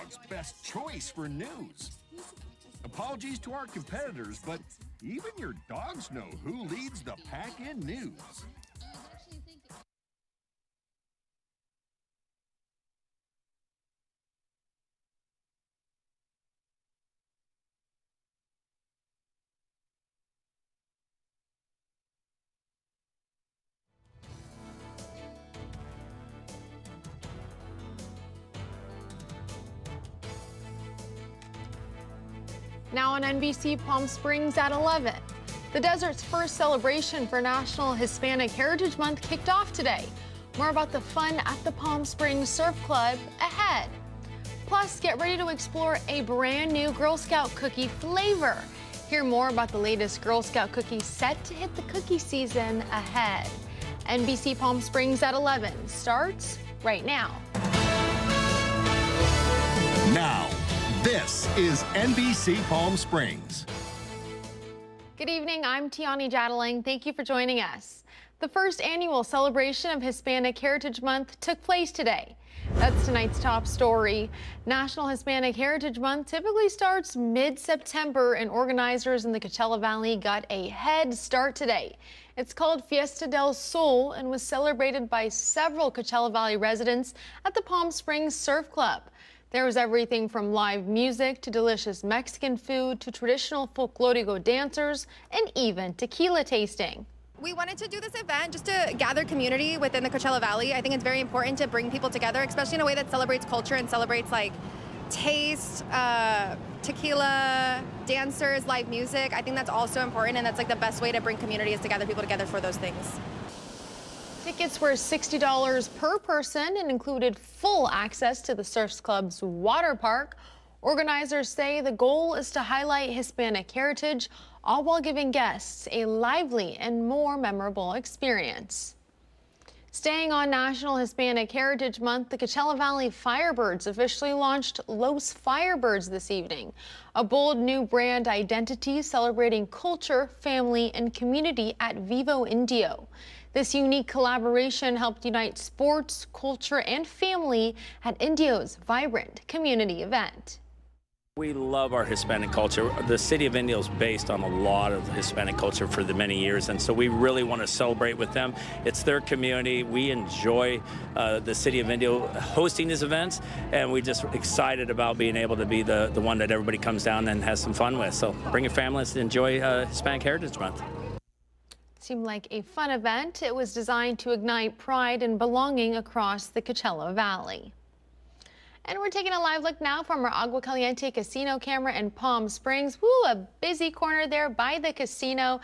World's best choice for news. Apologies to our competitors, but even your dogs know who leads the pack in news. Now on NBC Palm Springs at 11. The desert's first celebration for National Hispanic Heritage Month kicked off today. More about the fun at the Palm Springs Surf Club ahead. Plus, get ready to explore a brand new Girl Scout cookie flavor. Hear more about the latest Girl Scout cookie set to hit the cookie season ahead. NBC Palm Springs at 11 starts right now. Now, this is NBC Palm Springs. Good evening, I'm Tiani Jadaling. Thank you for joining us. The first annual celebration of Hispanic Heritage Month took place today. That's tonight's top story. National Hispanic Heritage Month typically starts mid-September, and organizers in the Coachella Valley got a head start today. It's called Fiesta del Sol and was celebrated by several Coachella Valley residents at the Palm Springs Surf Club. There was everything from live music to delicious Mexican food to traditional folklorico dancers and even tequila tasting. We wanted to do this event just to gather community within the Coachella Valley. I think it's very important to bring people together, especially in a way that celebrates culture and celebrates like taste, tequila, dancers, live music. I think that's also important, and that's like the best way to bring communities together, people together for those things. Tickets were $60 per person and included full access to the Surf Club's water park. Organizers say the goal is to highlight Hispanic heritage, all while giving guests a lively and more memorable experience. Staying on National Hispanic Heritage Month, the Coachella Valley Firebirds officially launched Los Firebirds this evening, a bold new brand identity celebrating culture, family, and community at Vivo Indio. This unique collaboration helped unite sports, culture, and family at Indio's vibrant community event. We love our Hispanic culture. The city of Indio is based on a lot of Hispanic culture for the many years, and so we really want to celebrate with them. It's their community. We enjoy the city of Indio hosting these events, and we're just excited about being able to be the one that everybody comes down and has some fun with. So bring your families to enjoy Hispanic Heritage Month. Seemed like a fun event. It was designed to ignite pride and belonging across the Coachella Valley. And we're taking a live look now from our Agua Caliente casino camera in Palm Springs. Woo, a busy corner there by the casino.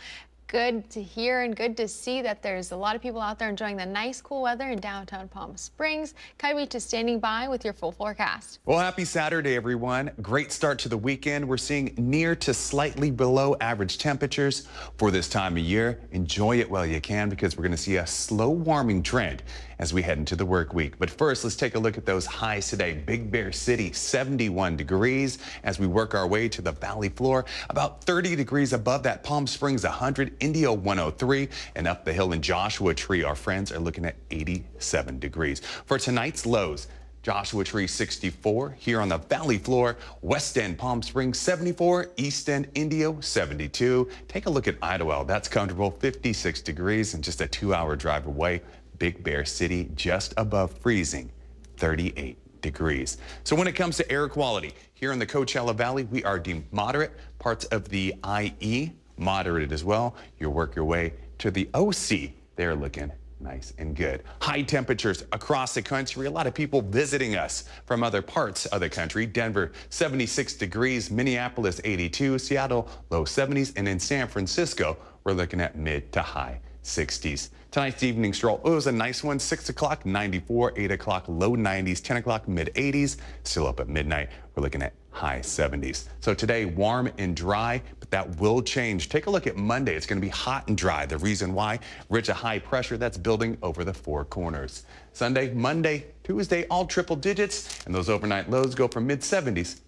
Good to hear and good to see that there's a lot of people out there enjoying the nice, cool weather in downtown Palm Springs. Kai Beach is standing by with your full forecast. Well, happy Saturday, everyone. Great start to the weekend. We're seeing near to slightly below average temperatures for this time of year. Enjoy it while you can, because we're going to see a slow warming trend as we head into the work week. But first, let's take a look at those highs today. Big Bear City, 71 degrees as we work our way to the valley floor. About 30 degrees above that, Palm Springs 100, Indio 103, and up the hill in Joshua Tree, our friends are looking at 87 degrees. For tonight's lows, Joshua Tree 64, here on the valley floor, West End Palm Springs 74, East End Indio 72. Take a look at Idlewild, that's comfortable, 56 degrees and just a 2-hour drive away. Big Bear City just above freezing, 38 degrees. So when it comes to air quality, here in the Coachella Valley, we are deemed moderate. Parts of the IE, moderate as well. You work your way to the OC. They're looking nice and good. High temperatures across the country. A lot of people visiting us from other parts of the country. Denver, 76 degrees. Minneapolis, 82. Seattle, low 70s. And in San Francisco, we're looking at mid to high 60s. Tonight's evening stroll, it was a nice one. 6 o'clock, 94, 8 o'clock, low 90s, 10 o'clock, mid 80s. Still up at midnight, we're looking at high 70s. So today, warm and dry, but that will change. Take a look at Monday. It's going to be hot and dry. The reason why, ridge of high pressure that's building over the four corners. Sunday, Monday, Tuesday, all triple digits, and those overnight lows go from mid 70s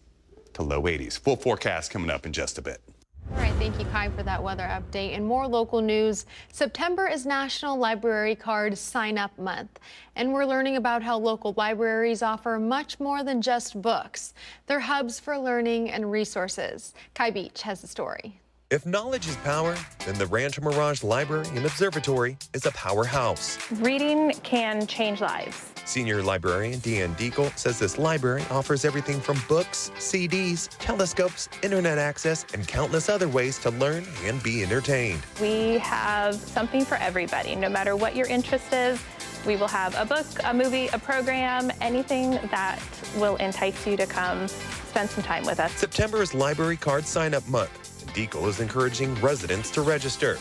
to low 80s. Full forecast coming up in just a bit. All right. Thank you, Kai, for that weather update. And more local news. September is National Library Card Sign-Up Month, and we're learning about how local libraries offer much more than just books. They're hubs for learning and resources. Kai Beach has the story. If knowledge is power, then the Rancho Mirage Library and Observatory is a powerhouse. Reading can change lives. Senior librarian Deanne Deagle says this library offers everything from books, CDs, telescopes, internet access, and countless other ways to learn and be entertained. We have something for everybody. No matter what your interest is, we will have a book, a movie, a program, anything that will entice you to come spend some time with us. September is Library Card Sign-Up Month, and Deagle is encouraging residents to register.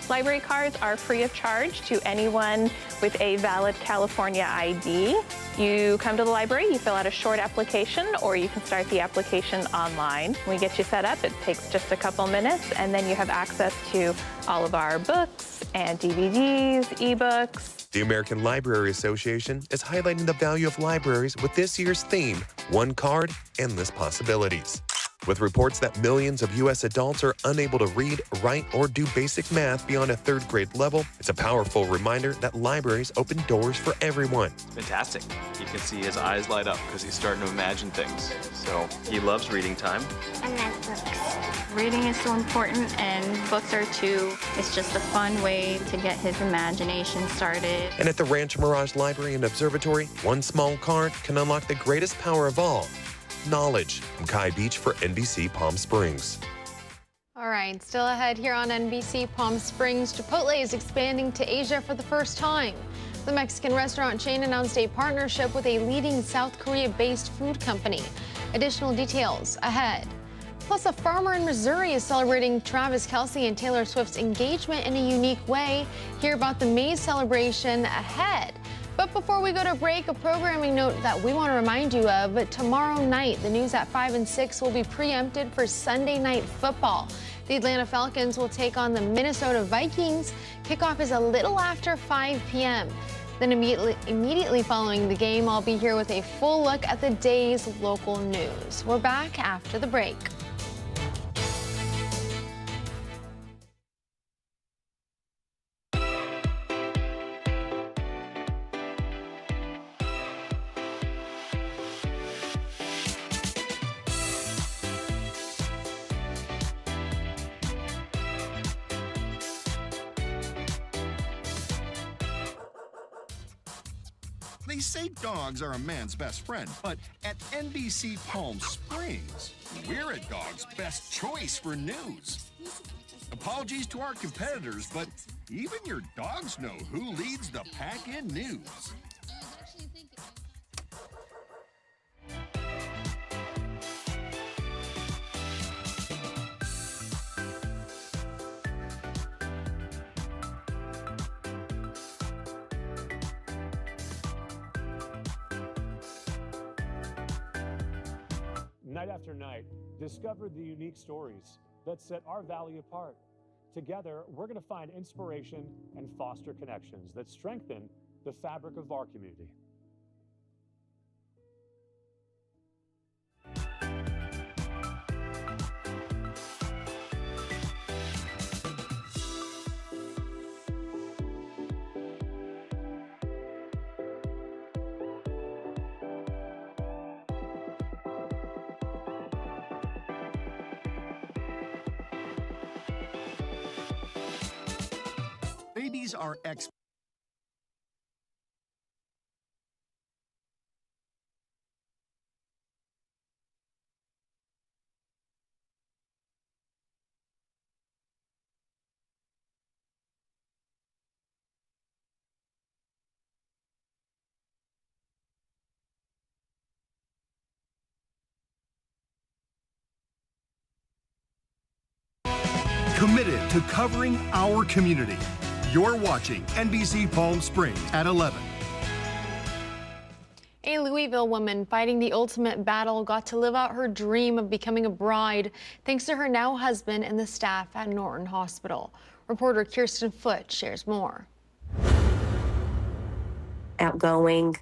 Library cards are free of charge to anyone with a valid California ID. You come to the library, you fill out a short application, or you can start the application online. We get you set up. It takes just a couple minutes, and then you have access to all of our books and DVDs, ebooks. The American Library Association is highlighting the value of libraries with this year's theme, One Card, Endless Possibilities. With reports that millions of U.S. adults are unable to read, write, or do basic math beyond a third grade level, it's a powerful reminder that libraries open doors for everyone. Fantastic. You can see his eyes light up because he's starting to imagine things. So he loves reading time. I love books. Reading is so important, and books are too. It's just a fun way to get his imagination started. And at the Rancho Mirage Library and Observatory, one small card can unlock the greatest power of all, knowledge. I'm Kai Beach for NBC Palm Springs. All right, still ahead here on NBC Palm Springs. Chipotle is expanding to Asia for the first time. The Mexican restaurant chain announced a partnership with a leading South Korea-based food company. Additional details ahead. Plus, a farmer in Missouri is celebrating Travis Kelce and Taylor Swift's engagement in a unique way. Hear about the May celebration ahead. But before we go to break, a programming note that we want to remind you of. Tomorrow night, the news at 5 and 6 will be preempted for Sunday Night Football. The Atlanta Falcons will take on the Minnesota Vikings. Kickoff is a little after 5 p.m. Then immediately following the game, I'll be here with a full look at the day's local news. We're back after the break. They say dogs are a man's best friend, but at NBC Palm Springs, we're a dog's best choice for news. Apologies to our competitors, but even your dogs know who leads the pack in news. Night after night, discover the unique stories that set our valley apart. Together, we're going to find inspiration and foster connections that strengthen the fabric of our community. Babies are experts. Committed to covering our community. You're watching NBC Palm Springs at 11. A Louisville woman fighting the ultimate battle got to live out her dream of becoming a bride thanks to her now husband and the staff at Norton Hospital. Reporter Kirsten Foote shares more. Outgoing,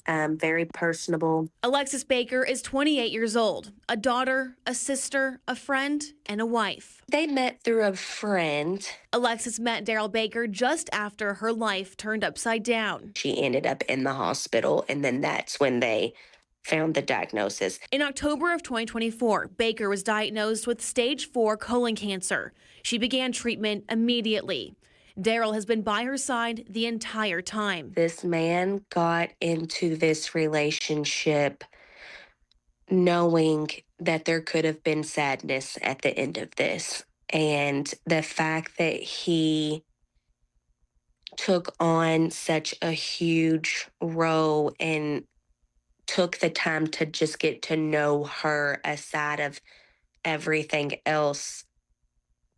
very personable. Alexis Baker is 28 years old, a daughter, a sister, a friend, and a wife. They met through a friend. Alexis met Daryl Baker just after her life turned upside down. She ended up in the hospital, and then that's when they found the diagnosis. In October of 2024, Baker was diagnosed with stage 4 colon cancer. She began treatment immediately. Daryl has been by her side the entire time. This man got into this relationship knowing that there could have been sadness at the end of this. And the fact that he took on such a huge role and took the time to just get to know her aside of everything else,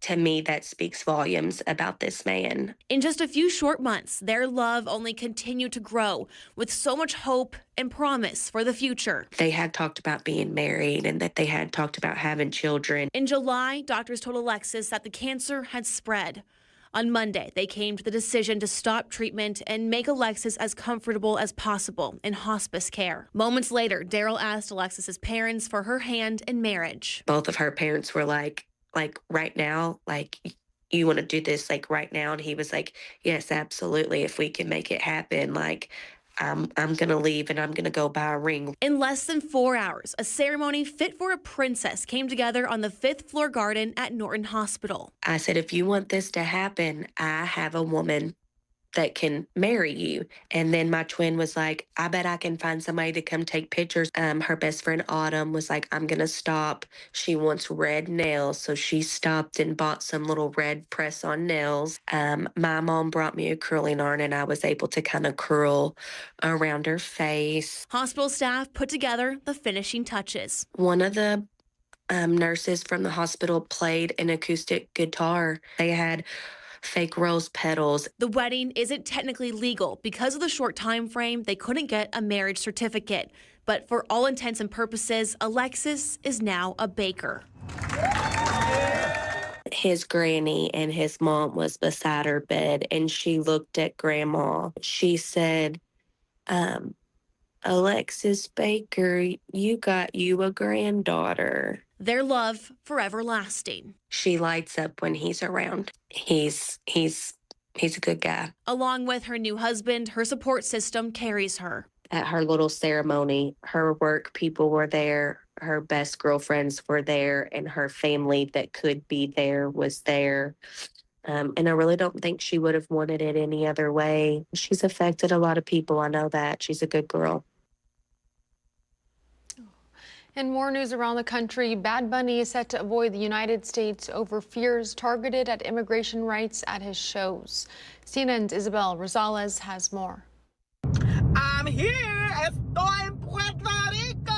to me, that speaks volumes about this man. In just a few short months, their love only continued to grow with so much hope and promise for the future. They had talked about being married and that they had talked about having children. In July, doctors told Alexis that the cancer had spread. On Monday, they came to the decision to stop treatment and make Alexis as comfortable as possible in hospice care. Moments later, Daryl asked Alexis's parents for her hand in marriage. Both of her parents were like right now, like, you want to do this like right now? And he was like, yes, absolutely. If we can make it happen, like, I'm going to leave and I'm going to go buy a ring. In less than 4 hours, a ceremony fit for a princess came together on the 5th floor garden at Norton Hospital. I said, if you want this to happen, I have a woman that can marry you. And then my twin was like, I bet I can find somebody to come take pictures. Her best friend Autumn was like, I'm going to stop. She wants red nails. So she stopped and bought some little red press-on nails. My mom brought me a curling iron and I was able to kind of curl around her face. Hospital staff put together the finishing touches. One of the nurses from the hospital played an acoustic guitar. They had fake rose petals. The wedding isn't technically legal. Because of the short time frame, they couldn't get a marriage certificate. But for all intents and purposes, Alexis is now a Baker. His granny and his mom was beside her bed, and she looked at Grandma. She said, Alexis Baker, you got you a granddaughter. Their love forever lasting. She lights up when he's around. He's a good guy. Along with her new husband, her support system carries her. At her little ceremony, her work people were there, her best girlfriends were there, and her family that could be there was there. And I really don't think she would have wanted it any other way. She's affected a lot of people. I know that. She's a good girl. In more news around the country, Bad Bunny is set to avoid the United States over fears targeted at immigration rights at his shows. CNN's Isabel Rosales has more. I'm here. Estoy en Puerto Rico.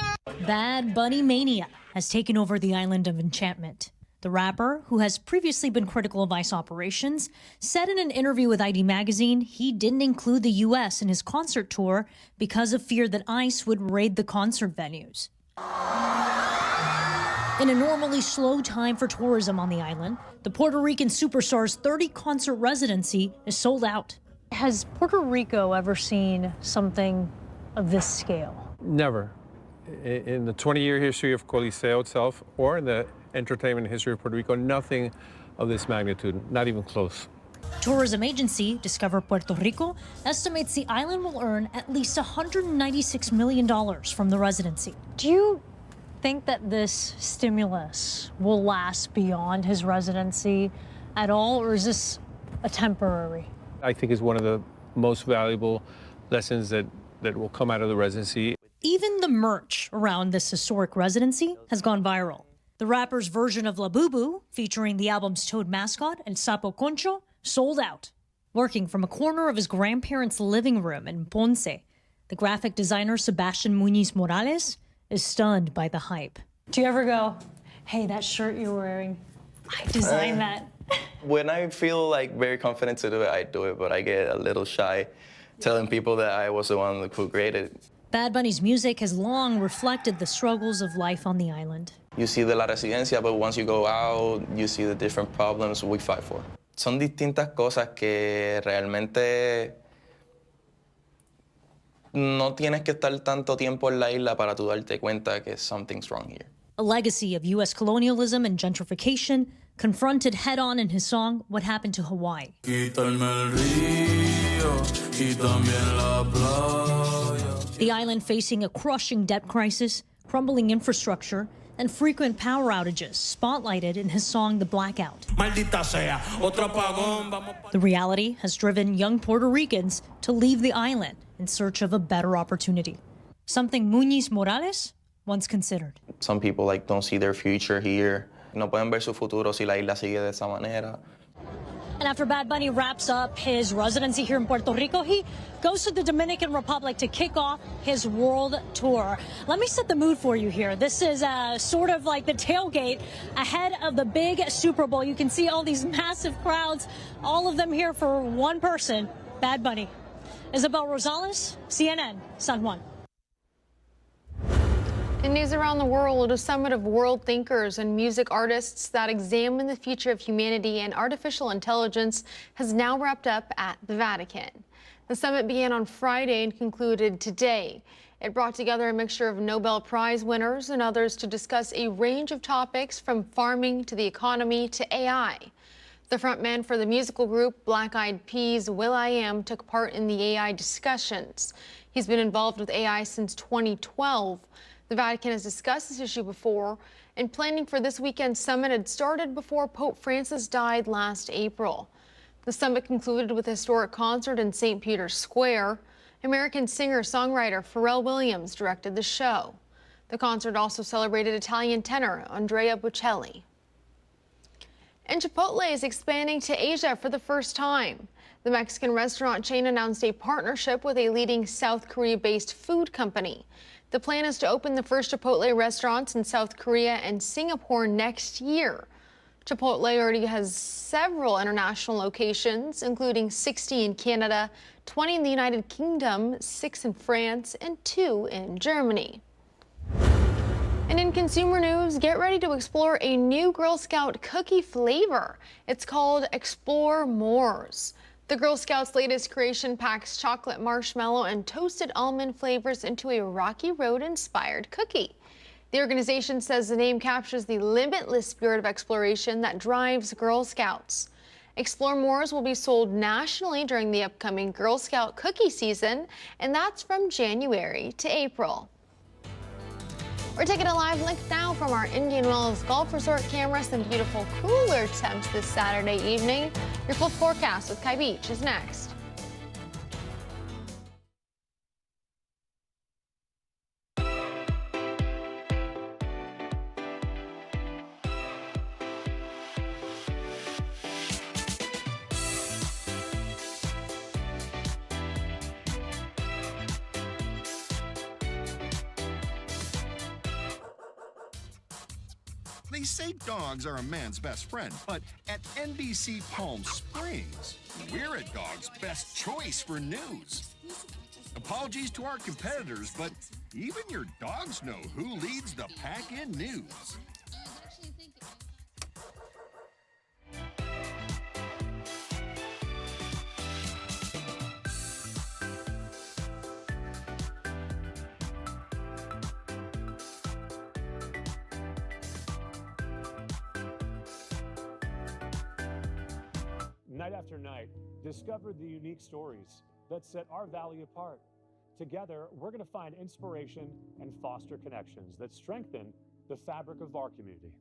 Bad Bunny mania has taken over the island of Enchantment. The rapper, who has previously been critical of ICE operations, said in an interview with ID Magazine he didn't include the U.S. in his concert tour because of fear that ICE would raid the concert venues. In a normally slow time for tourism on the island, the Puerto Rican superstar's 30-concert residency is sold out. Has Puerto Rico ever seen something of this scale? Never. In the 20-year history of Coliseo itself, or in the entertainment history of Puerto Rico, nothing of this magnitude, not even close. Tourism agency Discover Puerto Rico estimates the island will earn at least $196 million from the residency. Do you think that this stimulus will last beyond his residency at all, or is this a temporary? I think it's one of the most valuable lessons that will come out of the residency. Even the merch around this historic residency has gone viral. The rapper's version of La Boo Boo, featuring the album's toad mascot El Sapo Concho, sold out. Working from a corner of his grandparents' living room in Ponce, the graphic designer Sebastian Muñiz Morales is stunned by the hype. Do you ever go, hey, that shirt you're wearing, I designed that? When I feel like very confident to do it, I do it, but I get a little shy telling people that I was the one who created it. Bad Bunny's music has long reflected the struggles of life on the island. You see the La Residencia, but once you go out, you see the different problems we fight for. Son distintas cosas que realmente No tienes que estar tanto tiempo en la isla para tú darte cuenta que something's wrong here. A legacy of U.S. colonialism and gentrification, confronted head-on in his song, What Happened to Hawaii. The island facing a crushing debt crisis, crumbling infrastructure, and frequent power outages, spotlighted in his song, The Blackout. The reality has driven young Puerto Ricans to leave the island in search of a better opportunity, something Muñiz Morales once considered. Some people don't see their future here. No pueden ver su futuro si la isla sigue de esa manera. And after Bad Bunny wraps up his residency here in Puerto Rico, he goes to the Dominican Republic to kick off his world tour. Let me set the mood for you here. This is sort of like the tailgate ahead of the big Super Bowl. You can see all these massive crowds, all of them here for one person, Bad Bunny. Isabel Rosales, CNN, San Juan. In news around the world, a summit of world thinkers and music artists that examine the future of humanity and artificial intelligence has now wrapped up at the Vatican. The summit began on Friday and concluded today. It brought together a mixture of Nobel Prize winners and others to discuss a range of topics from farming to the economy to AI. The frontman for the musical group Black Eyed Peas, will.i.am, took part in the AI discussions. He's been involved with AI since 2012. The Vatican has discussed this issue before, and planning for this weekend's summit had started before Pope Francis died last April. The summit concluded with a historic concert in St. Peter's Square. American singer-songwriter Pharrell Williams directed the show. The concert also celebrated Italian tenor Andrea Bocelli. And Chipotle is expanding to Asia for the first time. The Mexican restaurant chain announced a partnership with a leading South Korea-based food company. The plan is to open the first Chipotle restaurants in South Korea and Singapore next year. Chipotle already has several international locations, including 60 in Canada, 20 in the United Kingdom, 6 in France, and 2 in Germany. And in consumer news, get ready to explore a new Girl Scout cookie flavor. It's called Explore More's. The Girl Scouts' latest creation packs chocolate, marshmallow, and toasted almond flavors into a Rocky Road-inspired cookie. The organization says the name captures the limitless spirit of exploration that drives Girl Scouts. Explore More's will be sold nationally during the upcoming Girl Scout cookie season, and that's from January to April. We're taking a live link now from our Indian Wells Golf Resort camera. Some beautiful cooler temps this Saturday evening. Your full forecast with Kai Beach is next. They say dogs are a man's best friend, but at NBC Palm Springs, we're a dog's best choice for news. Apologies to our competitors, but even your dogs know who leads the pack in news. Night after night, discover the unique stories that set our valley apart. Together, we're going to find inspiration and foster connections that strengthen the fabric of our community.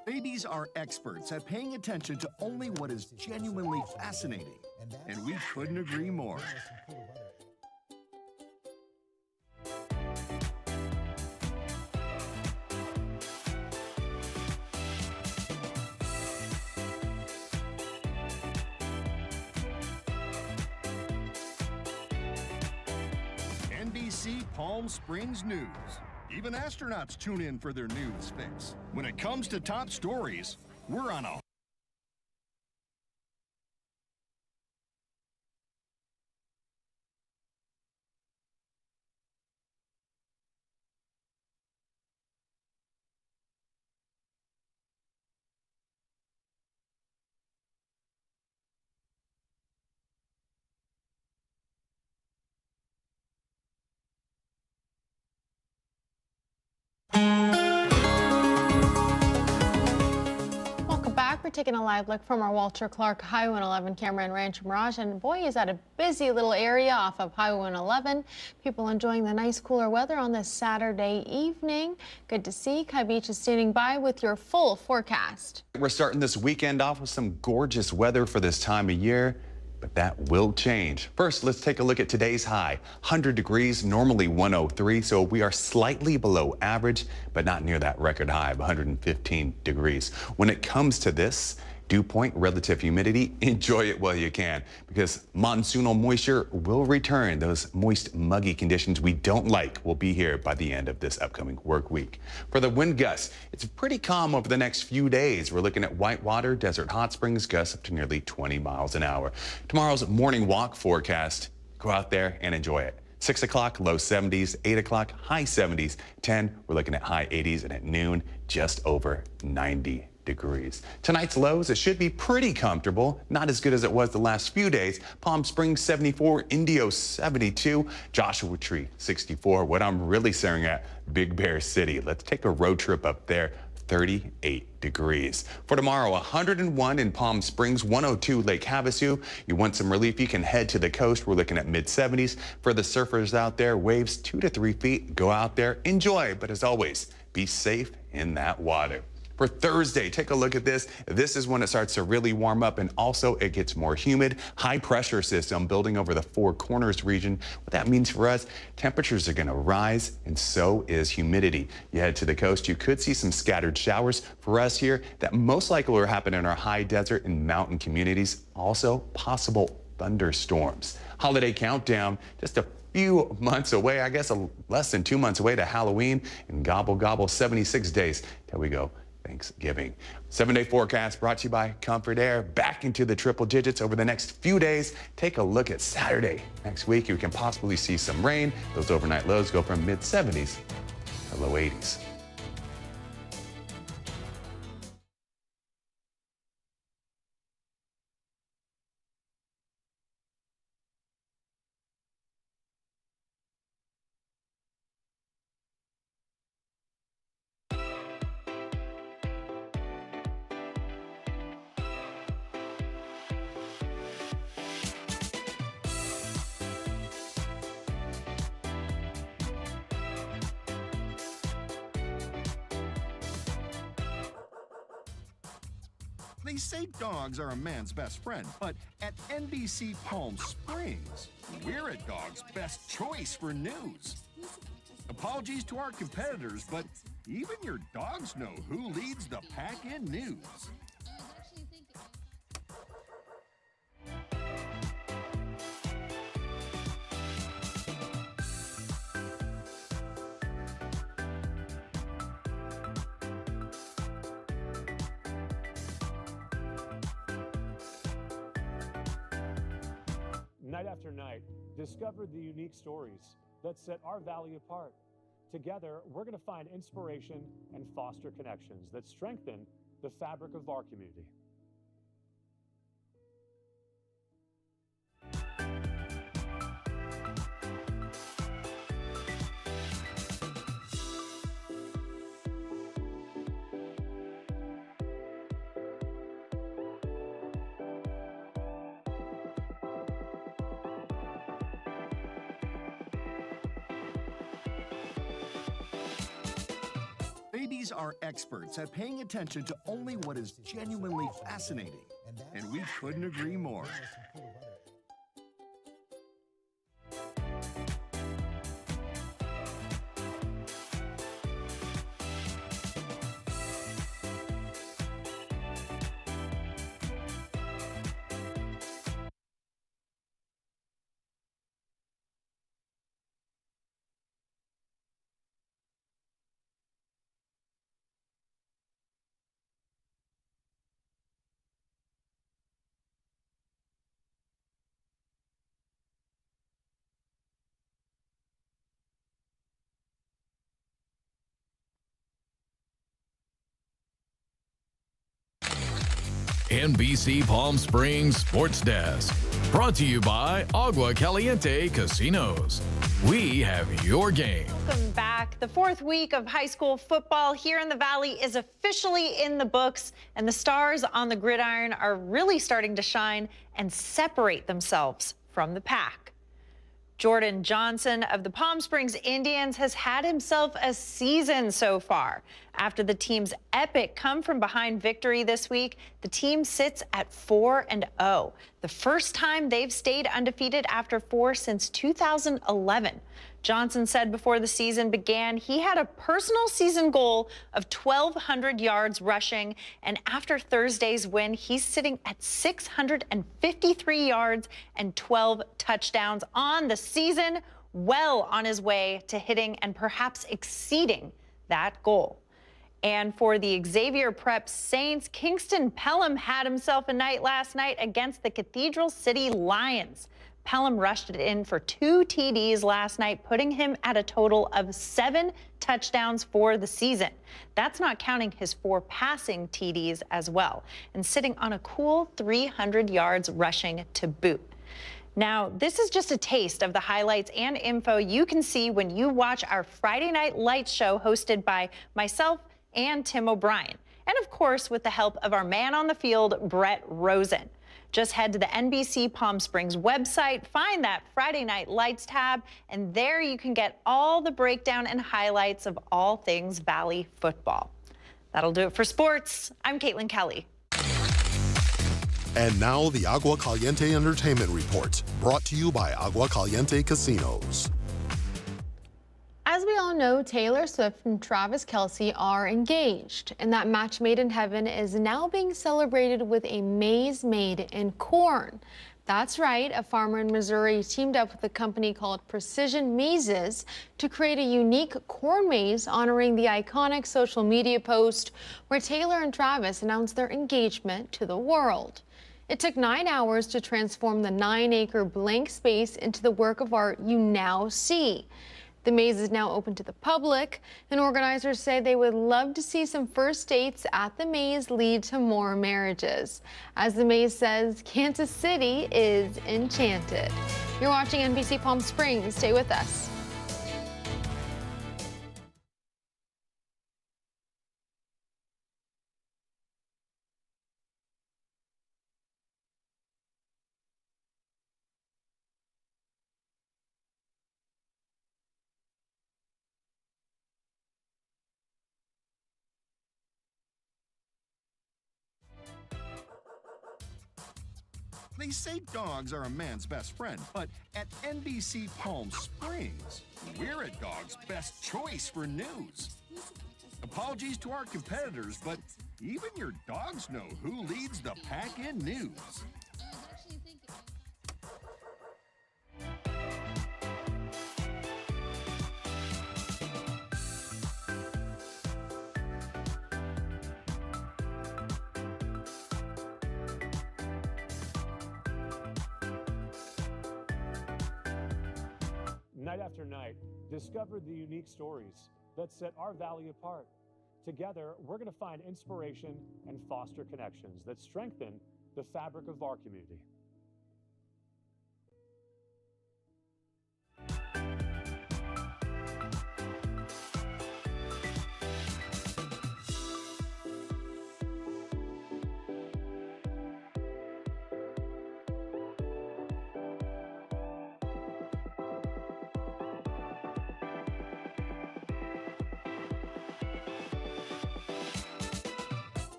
Babies are experts at paying attention to only what is genuinely fascinating, and we couldn't agree more. NBC Palm Springs News. Even astronauts tune in for their news fix. When it comes to top stories, we're on a Welcome back. We're taking a live look from our Walter Clark Highway 111 camera in Rancho Mirage, and boy, is that a busy little area off of Highway 111. People enjoying the nice cooler weather on this Saturday evening. Good to see. Kai Beach is standing by with your full forecast. We're starting this weekend off with some gorgeous weather for this time of year, but that will change. First, let's take a look at today's high. 100 degrees, normally 103, so we are slightly below average, but not near that record high of 115 degrees. When it comes to this, dew point, relative humidity, enjoy it while you can, because monsoonal moisture will return. Those moist, muggy conditions we don't like will be here by the end of this upcoming work week. For the wind gusts, it's pretty calm over the next few days. We're looking at Whitewater, Desert Hot Springs, gusts up to nearly 20 miles an hour. Tomorrow's morning walk forecast, go out there and enjoy it. 6 o'clock, low 70s, 8 o'clock, high 70s, 10, we're looking at high 80s, and at noon, just over 90 degrees. Tonight's lows, it should be pretty comfortable, not as good as it was the last few days. Palm Springs 74, Indio 72, Joshua Tree 64. What I'm really staring at, Big Bear City. Let's take a road trip up there. 38 degrees. For tomorrow, 101 in Palm Springs, 102 Lake Havasu. You want some relief, you can head to the coast. We're looking at mid-70s. For the surfers out there, waves 2 to 3 feet. Go out there, enjoy, but as always, be safe in that water. For Thursday, take a look at this. This is when it starts to really warm up, and also it gets more humid. High pressure system building over the Four Corners region. What that means for us, temperatures are going to rise, and so is humidity. You head to the coast, you could see some scattered showers. For us here, that most likely will happen in our high desert and mountain communities. Also, possible thunderstorms. Holiday countdown, just a few months away, I guess less than 2 months away to Halloween, and gobble gobble 76 days till we go Thanksgiving. 7-day forecast brought to you by Comfort Air. Back into the triple digits over the next few days. Take a look at Saturday. Next week, you can possibly see some rain. Those overnight lows go from mid-70s to low 80s. They say dogs are a man's best friend, but at NBC Palm Springs, we're a dog's best choice for news. Apologies to our competitors, but even your dogs know who leads the pack in news. Night after night, discover the unique stories that set our valley apart. Together, we're going to find inspiration and foster connections that strengthen the fabric of our community. Babies are experts at paying attention to only what is genuinely fascinating, and we couldn't agree more. NBC Palm Springs Sports Desk. Brought to you by Agua Caliente Casinos. We have your game. Welcome back. The fourth week of high school football here in the Valley is officially in the books, and the stars on the gridiron are really starting to shine and separate themselves from the pack. Jordan Johnson of the Palm Springs Indians has had himself a season so far. After the team's epic come-from-behind victory this week, the team sits at 4-0, the first time they've stayed undefeated after 4 since 2011. Johnson said before the season began he had a personal season goal of 1,200 yards rushing, and after Thursday's win, he's sitting at 653 yards and 12 touchdowns on the season, well on his way to hitting and perhaps exceeding that goal. And for the Xavier Prep Saints, Kingston Pelham had himself a night last night against the Cathedral City Lions. Pelham rushed it in for 2 TDs last night, putting him at a total of 7 touchdowns for the season. That's not counting his 4 passing TDs as well, and sitting on a cool 300 yards rushing to boot. Now, this is just a taste of the highlights and info you can see when you watch our Friday Night Lights show hosted by myself and Tim O'Brien, and of course with the help of our man on the field, Brett Rosen. Just head to the NBC Palm Springs website, find that Friday Night Lights tab, and there you can get all the breakdown and highlights of all things Valley football. That'll do it for sports. I'm Caitlin Kelly. And now the Agua Caliente Entertainment Report, brought to you by Agua Caliente Casinos. As we all know, Taylor Swift and Travis Kelce are engaged, and that match made in heaven is now being celebrated with a maze made in corn. That's right, a farmer in Missouri teamed up with a company called Precision Mazes to create a unique corn maze honoring the iconic social media post where Taylor and Travis announced their engagement to the world. It took 9 hours to transform the 9-acre blank space into the work of art you now see. The maze is now open to the public, and organizers say they would love to see some first dates at the maze lead to more marriages. As the maze says, Kansas City is enchanted. You're watching NBC Palm Springs. Stay with us. They say dogs are a man's best friend, but at NBC Palm Springs, we're a dog's best choice for news. Apologies to our competitors, but even your dogs know who leads the pack in news. Night after night, discover the unique stories that set our valley apart. Together, we're going to find inspiration and foster connections that strengthen the fabric of our community.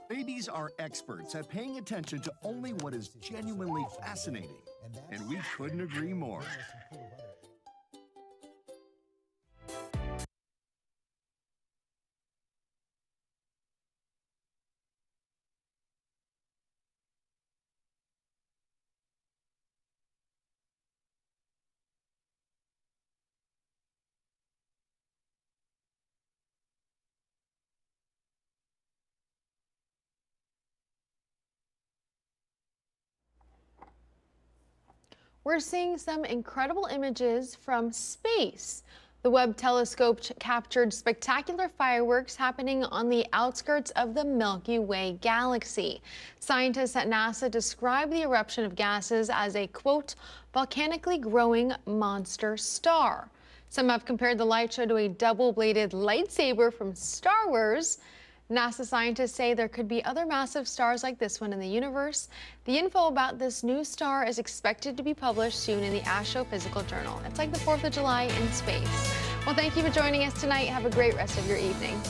Babies are experts at paying attention to only what is genuinely fascinating, and we couldn't agree more. We're seeing some incredible images from space. The The Webb telescope captured spectacular fireworks happening on the outskirts of the Milky Way galaxy. Scientists at NASA describe the eruption of gases as a, quote, volcanically growing monster star. Some have compared the light show to a double-bladed lightsaber from Star Wars. NASA scientists say there could be other massive stars like this one in the universe. The info about this new star is expected to be published soon in the Astrophysical Journal. It's like the 4th of July in space. Well, thank you for joining us tonight. Have a great rest of your evening.